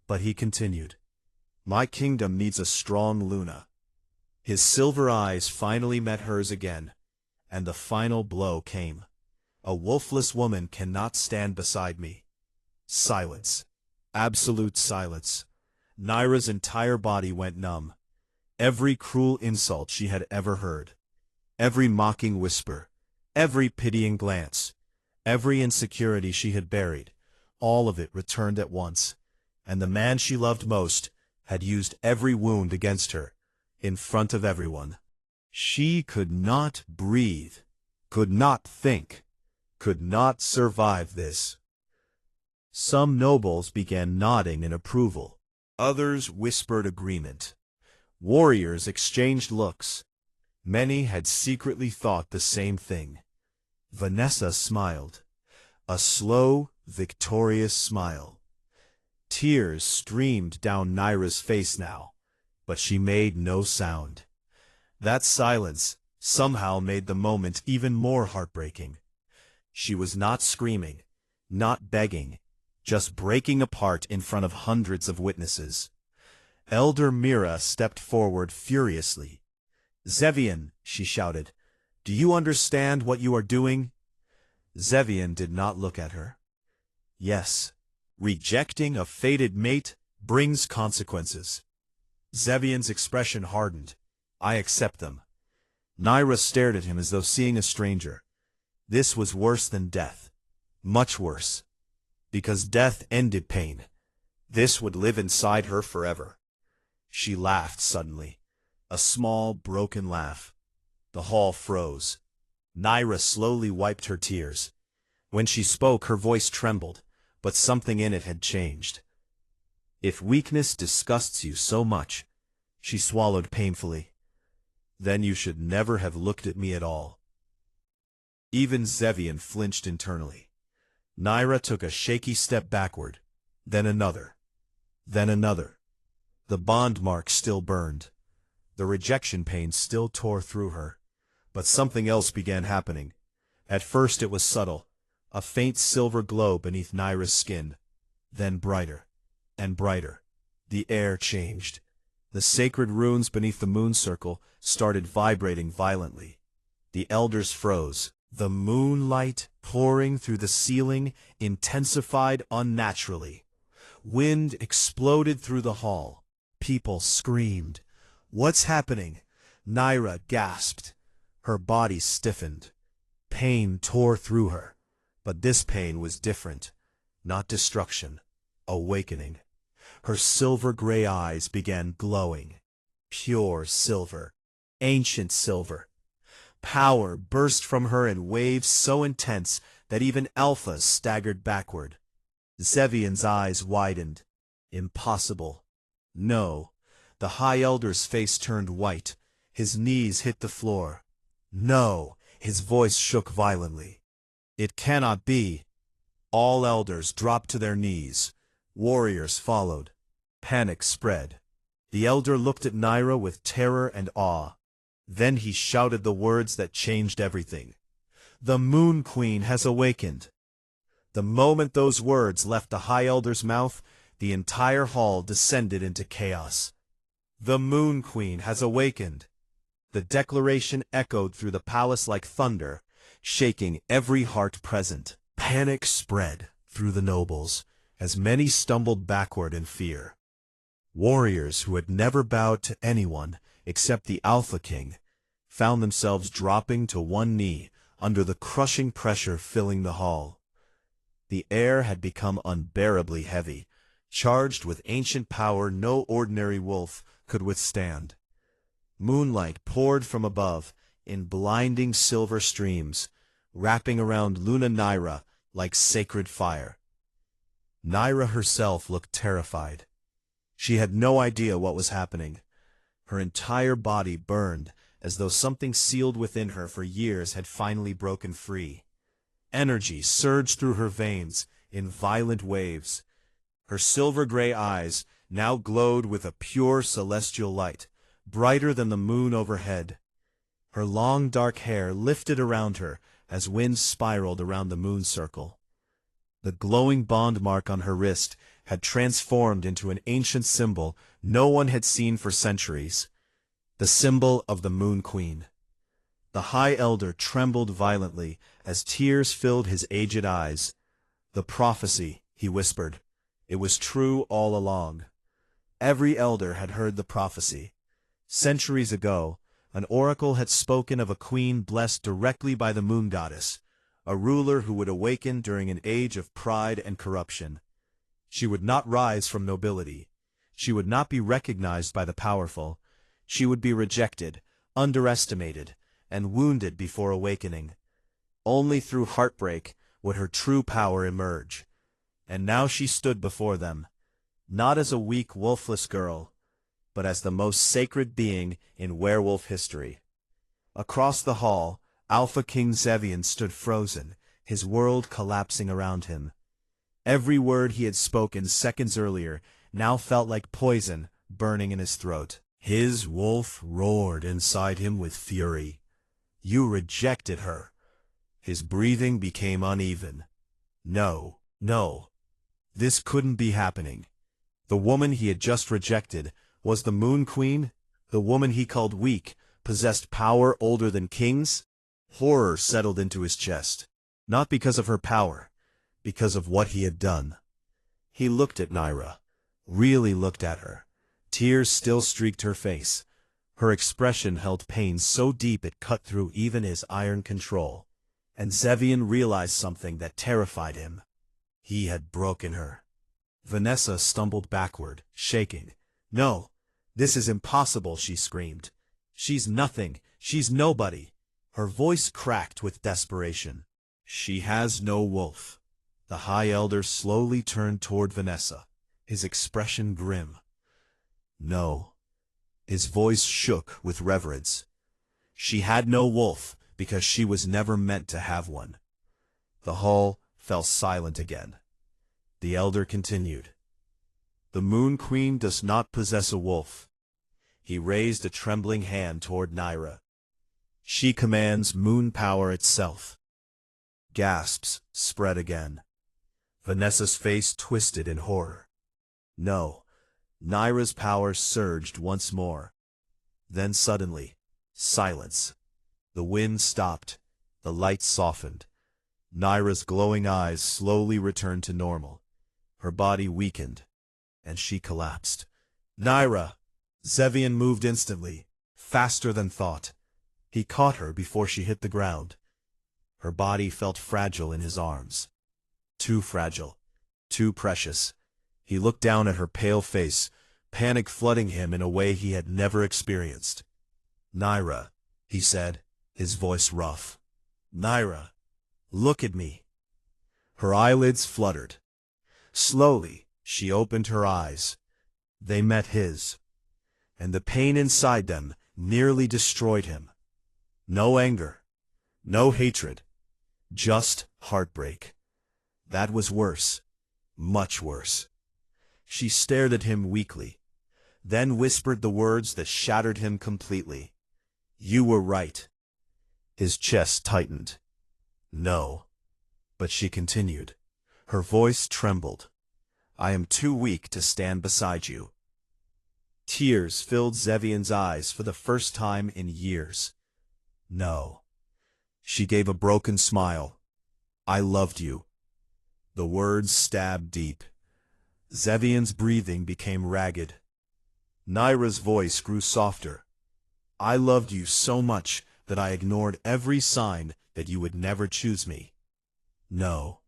But he continued. My kingdom needs a strong Luna. His silver eyes finally met hers again, and the final blow came. A wolfless woman cannot stand beside me. Silence. Absolute silence. Nyra's entire body went numb. Every cruel insult she had ever heard. Every mocking whisper. Every pitying glance. Every insecurity she had buried. All of it returned at once. And the man she loved most had used every wound against her, in front of everyone. She could not breathe, could not think, could not survive this. Some nobles began nodding in approval. Others whispered agreement. Warriors exchanged looks. Many had secretly thought the same thing. Vanessa smiled. A slow, victorious smile. Tears streamed down Nyra's face now, but she made no sound. That silence somehow made the moment even more heartbreaking. She was not screaming, not begging, just breaking apart in front of hundreds of witnesses. Elder Nyra stepped forward furiously. Zevian, she shouted, do you understand what you are doing? Zevian did not look at her. Yes, rejecting a fated mate brings consequences. Zevian's expression hardened. I accept them. Nyra stared at him as though seeing a stranger. This was worse than death. Much worse. Because death ended pain. This would live inside her forever. She laughed suddenly. A small, broken laugh. The hall froze. Nyra slowly wiped her tears. When she spoke, her voice trembled, but something in it had changed. If weakness disgusts you so much, she swallowed painfully, then you should never have looked at me at all. Even Zevian flinched internally. Nyra took a shaky step backward, then another, then another. The bond mark still burned. The rejection pain still tore through her. But something else began happening. At first it was subtle, a faint silver glow beneath Nyra's skin. Then brighter and brighter. The air changed. The sacred runes beneath the moon circle started vibrating violently. The elders froze. The moonlight pouring through the ceiling intensified unnaturally. Wind exploded through the hall. People screamed. "What's happening?" Nyra gasped. Her body stiffened. Pain tore through her. But this pain was different. Not destruction. Awakening. Her silver-gray eyes began glowing. Pure silver. Ancient silver. Power burst from her in waves so intense that even alphas staggered backward. Zevian's eyes widened. Impossible. No. The High Elder's face turned white. His knees hit the floor. No. His voice shook violently. It cannot be. All elders dropped to their knees. Warriors followed. Panic spread. The elder looked at Nyra with terror and awe. Then he shouted the words that changed everything. "The Moon Queen has awakened." The moment those words left the High Elder's mouth, the entire hall descended into chaos. "The Moon Queen has awakened." The declaration echoed through the palace like thunder, shaking every heart present. Panic spread through the nobles, as many stumbled backward in fear. Warriors who had never bowed to anyone except the Alpha King found themselves dropping to one knee under the crushing pressure filling the hall. The air had become unbearably heavy, charged with ancient power no ordinary wolf could withstand. Moonlight poured from above in blinding silver streams, wrapping around Luna Nyra like sacred fire. Nyra herself looked terrified. She had no idea what was happening. Her entire body burned, as though something sealed within her for years had finally broken free. Energy surged through her veins in violent waves. Her silver-gray eyes now glowed with a pure celestial light, brighter than the moon overhead. Her long dark hair lifted around her as wind spiraled around the moon circle. The glowing bond mark on her wrist had transformed into an ancient symbol no one had seen for centuries. The symbol of the Moon Queen. The High Elder trembled violently as tears filled his aged eyes. "The prophecy," he whispered. "It was true all along." Every elder had heard the prophecy. Centuries ago, an oracle had spoken of a queen blessed directly by the moon goddess, a ruler who would awaken during an age of pride and corruption. She would not rise from nobility. She would not be recognized by the powerful. She would be rejected, underestimated, and wounded before awakening. Only through heartbreak would her true power emerge. And now she stood before them, not as a weak, wolfless girl, but as the most sacred being in werewolf history. Across the hall, Alpha King Zevian stood frozen, his world collapsing around him. Every word he had spoken seconds earlier now felt like poison burning in his throat. His wolf roared inside him with fury. "You rejected her." His breathing became uneven. No, no. This couldn't be happening. The woman he had just rejected was the Moon Queen, the woman he called weak, possessed power older than kings. Horror settled into his chest, not because of her power, because of what he had done. He looked at Nyra, really looked at her. Tears still streaked her face. Her expression held pain so deep it cut through even his iron control. And Zevian realized something that terrified him. He had broken her. Vanessa stumbled backward, shaking. "No, this is impossible," she screamed. "She's nothing. She's nobody." Her voice cracked with desperation. "She has no wolf." The High Elder slowly turned toward Vanessa, his expression grim. "No." His voice shook with reverence. "She had no wolf because she was never meant to have one." The hall fell silent again. The elder continued. "The Moon Queen does not possess a wolf." He raised a trembling hand toward Nyra. "She commands moon power itself." Gasps spread again. Vanessa's face twisted in horror. No. Nyra's power surged once more. Then suddenly, silence. The wind stopped. The lights softened. Nyra's glowing eyes slowly returned to normal. Her body weakened, and she collapsed. Nyra! Zevian moved instantly, faster than thought. He caught her before she hit the ground. Her body felt fragile in his arms. Too fragile. Too precious. He looked down at her pale face, panic flooding him in a way he had never experienced. "Nyra," he said, his voice rough. "Nyra, look at me." Her eyelids fluttered. Slowly, she opened her eyes. They met his, and the pain inside them nearly destroyed him. No anger, no hatred, just heartbreak. That was worse, much worse. She stared at him weakly, then whispered the words that shattered him completely. "You were right." His chest tightened. "No." But she continued. Her voice trembled. "I am too weak to stand beside you." Tears filled Zevian's eyes for the first time in years. "No." She gave a broken smile. "I loved you." The words stabbed deep. Zevian's breathing became ragged. Nyra's voice grew softer. "I loved you so much that I ignored every sign that you would never choose me." "No."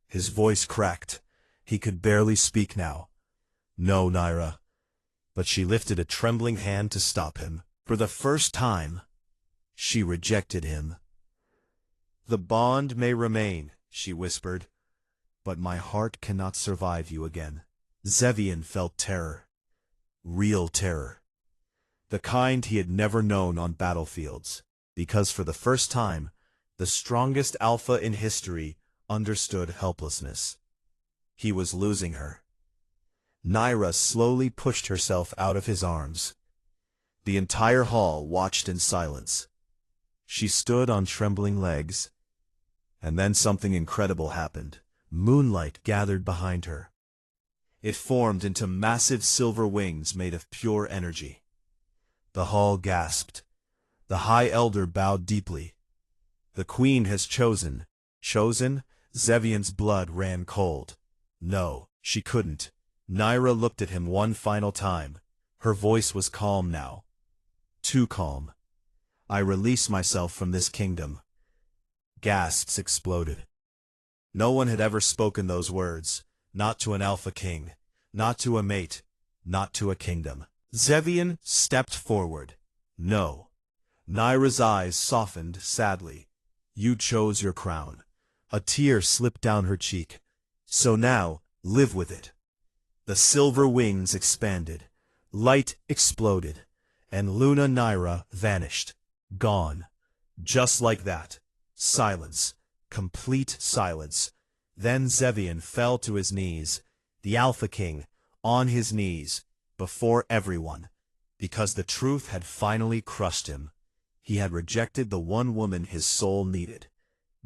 His voice cracked. He could barely speak now. "No, Nyra." But she lifted a trembling hand to stop him. For the first time, she rejected him. "The bond may remain," she whispered, "but my heart cannot survive you again." Zevian felt terror. Real terror. The kind he had never known on battlefields. Because for the first time, the strongest alpha in history understood helplessness. He was losing her. Nyra slowly pushed herself out of his arms. The entire hall watched in silence. She stood on trembling legs. And then something incredible happened. Moonlight gathered behind her. It formed into massive silver wings made of pure energy. The hall gasped. The High Elder bowed deeply. "The Queen has chosen." Chosen? Zevian's blood ran cold. No, she couldn't. Nyra looked at him one final time. Her voice was calm now. Too calm. "I release myself from this kingdom." Gasps exploded. No one had ever spoken those words. Not to an alpha king. Not to a mate. Not to a kingdom. Zevian stepped forward. "No." Nyra's eyes softened sadly. "You chose your crown." A tear slipped down her cheek. "So now, live with it." The silver wings expanded. Light exploded. And Luna Nyra vanished. Gone. Just like that. Silence. Complete silence. Then Zevian fell to his knees. The Alpha King, on his knees, before everyone. Because the truth had finally crushed him. He had rejected the one woman his soul needed.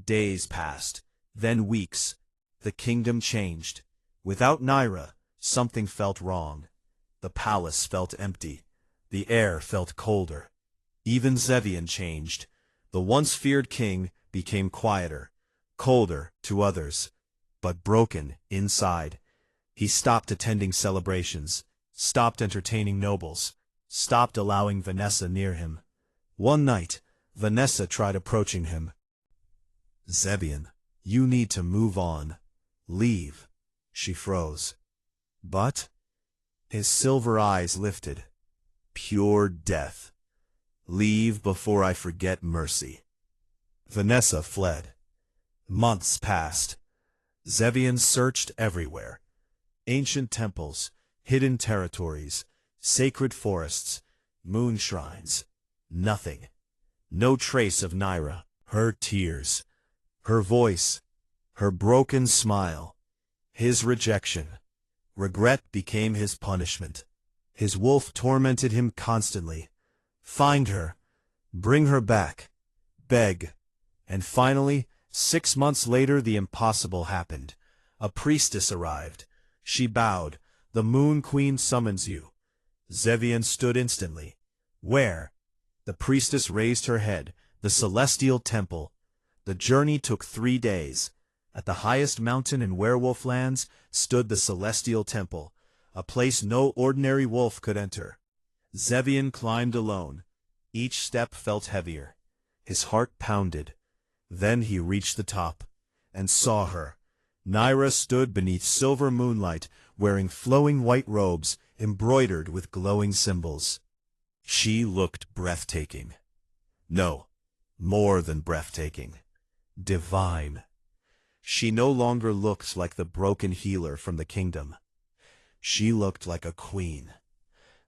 Days passed, then weeks. The kingdom changed. Without Nyra, something felt wrong. The palace felt empty. The air felt colder. Even Zevian changed. The once feared king became quieter, colder to others, but broken inside. He stopped attending celebrations, stopped entertaining nobles, stopped allowing Vanessa near him. One night, Vanessa tried approaching him. "Zevian, you need to move on. Leave." She froze. "But?" His silver eyes lifted. "Pure death. Leave before I forget mercy." Vanessa fled. Months passed. Zevian searched everywhere. Ancient temples, hidden territories, sacred forests, moon shrines. Nothing. No trace of Nyra. Her tears. Her voice. Her broken smile. His rejection. Regret became his punishment. His wolf tormented him constantly. Find her. Bring her back. Beg. And finally, 6 months later the impossible happened. A priestess arrived. She bowed. "The Moon Queen summons you." Zevian stood instantly. "Where?" The priestess raised her head. "The Celestial Temple." The journey took 3 days. At the highest mountain in Werewolf Lands stood the Celestial Temple, a place no ordinary wolf could enter. Zevian climbed alone. Each step felt heavier. His heart pounded. Then he reached the top, and saw her. Nyra stood beneath silver moonlight, wearing flowing white robes embroidered with glowing symbols. She looked breathtaking. No, more than breathtaking. Divine. She no longer looked like the broken healer from the kingdom. She looked like a queen.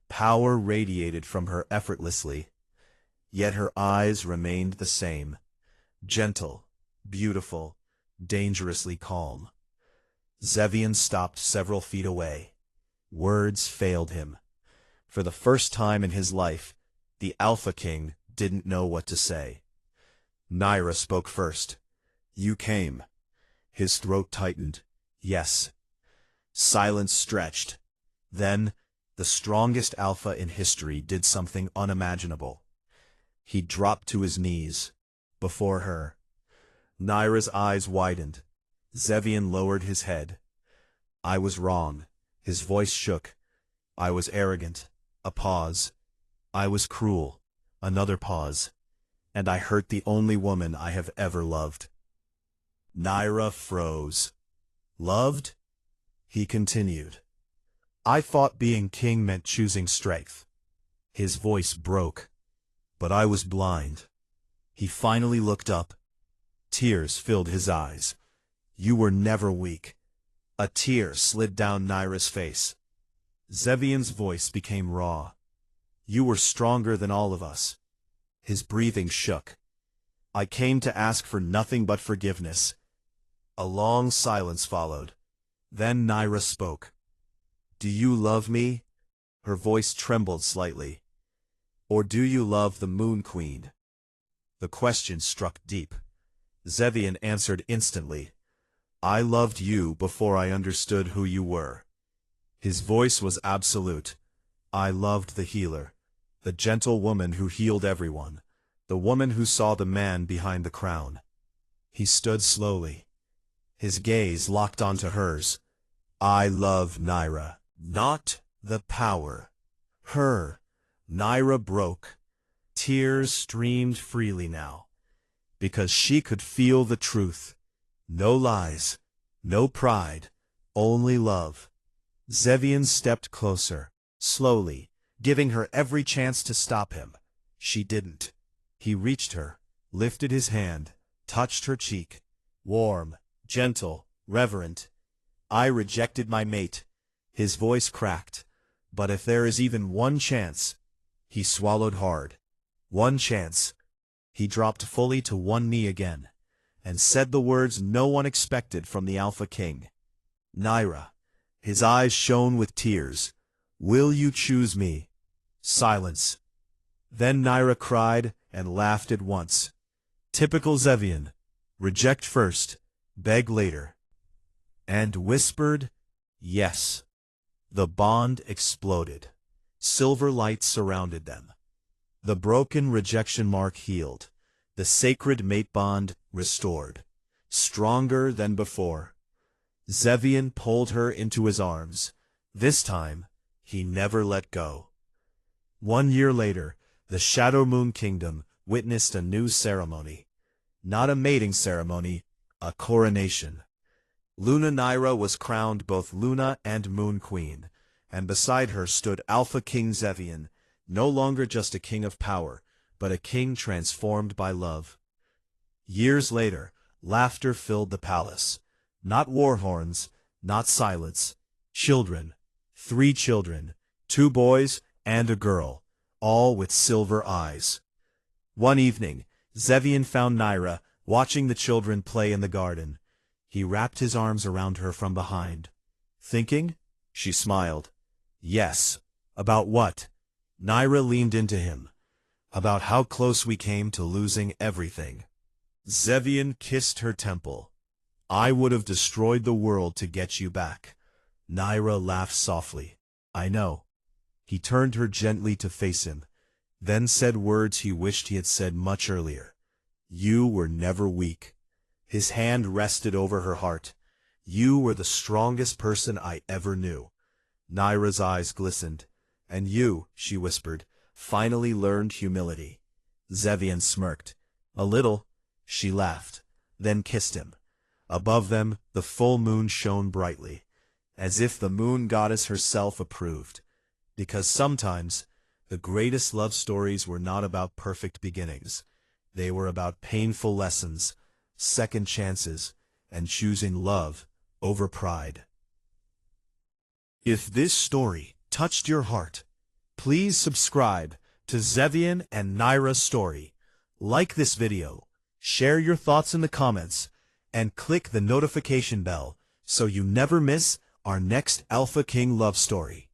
Power radiated from her effortlessly, yet her eyes remained the same. Gentle, beautiful, dangerously calm. Zevian stopped several feet away. Words failed him. For the first time in his life, the Alpha King didn't know what to say. Nyra spoke first. "You came." His throat tightened. "Yes." Silence stretched. Then, the strongest Alpha in history did something unimaginable. He dropped to his knees, before her. Nyra's eyes widened. Zevian lowered his head. "I was wrong." His voice shook. "I was arrogant." A pause. "I was cruel." Another pause. "And I hurt the only woman I have ever loved." Nyra froze. "Loved?" He continued. "I thought being king meant choosing strength." His voice broke. "But I was blind." He finally looked up. Tears filled his eyes. "You were never weak." A tear slid down Nyra's face. Zevian's voice became raw. "You were stronger than all of us." His breathing shook. "I came to ask for nothing but forgiveness." A long silence followed. Then Nyra spoke. "Do you love me?" Her voice trembled slightly. "Or do you love the Moon Queen?" The question struck deep. Zevian answered instantly. "I loved you before I understood who you were." His voice was absolute. "I loved the healer, the gentle woman who healed everyone, the woman who saw the man behind the crown." He stood slowly. His gaze locked onto hers. "I love Nyra, not the power. Her." Nyra broke. Tears streamed freely now, because she could feel the truth. No lies, no pride, only love. Zevian stepped closer, slowly, giving her every chance to stop him. She didn't. He reached her, lifted his hand, touched her cheek. Warm, gentle, reverent. "I rejected my mate." His voice cracked. "But if there is even one chance—" He swallowed hard. "One chance." He dropped fully to one knee again, and said the words no one expected from the Alpha King. "Nyra." His eyes shone with tears. "Will you choose me?" Silence. Then Nyra cried and laughed at once. Typical Zevian. Reject first, beg later. And whispered, "Yes." The bond exploded. Silver light surrounded them. The broken rejection mark healed. The sacred mate bond restored. Stronger than before. Zevian pulled her into his arms. This time, he never let go. 1 year later, the Shadow Moon Kingdom witnessed a new ceremony. Not a mating ceremony, a coronation. Luna Nyra was crowned both Luna and Moon Queen, and beside her stood Alpha King Zevian, no longer just a king of power, but a king transformed by love. Years later, laughter filled the palace. Not war horns, not silence. Children. 3 children, 2 boys and a girl, all with silver eyes. One evening, Zevian found Nyra watching the children play in the garden. He wrapped his arms around her from behind. "Thinking?" She smiled. "Yes." "About what?" Nyra leaned into him. "About how close we came to losing everything." Zevian kissed her temple. I would have destroyed the world to get you back. Nyra laughed softly. I know. He turned her gently to face him, then said words he wished he had said much earlier. You were never weak. His hand rested over her heart. You were the strongest person I ever knew. Nyra's eyes glistened. And you, she whispered, finally learned humility. Zevian smirked. A little. She laughed, then kissed him. Above them, the full moon shone brightly, as if the moon goddess herself approved. Because sometimes, the greatest love stories were not about perfect beginnings. They were about painful lessons, second chances, and choosing love over pride. If this story touched your heart, please subscribe to Zevian and Nyra's story. Like this video, share your thoughts in the comments, and click the notification bell so you never miss our next Alpha King love story.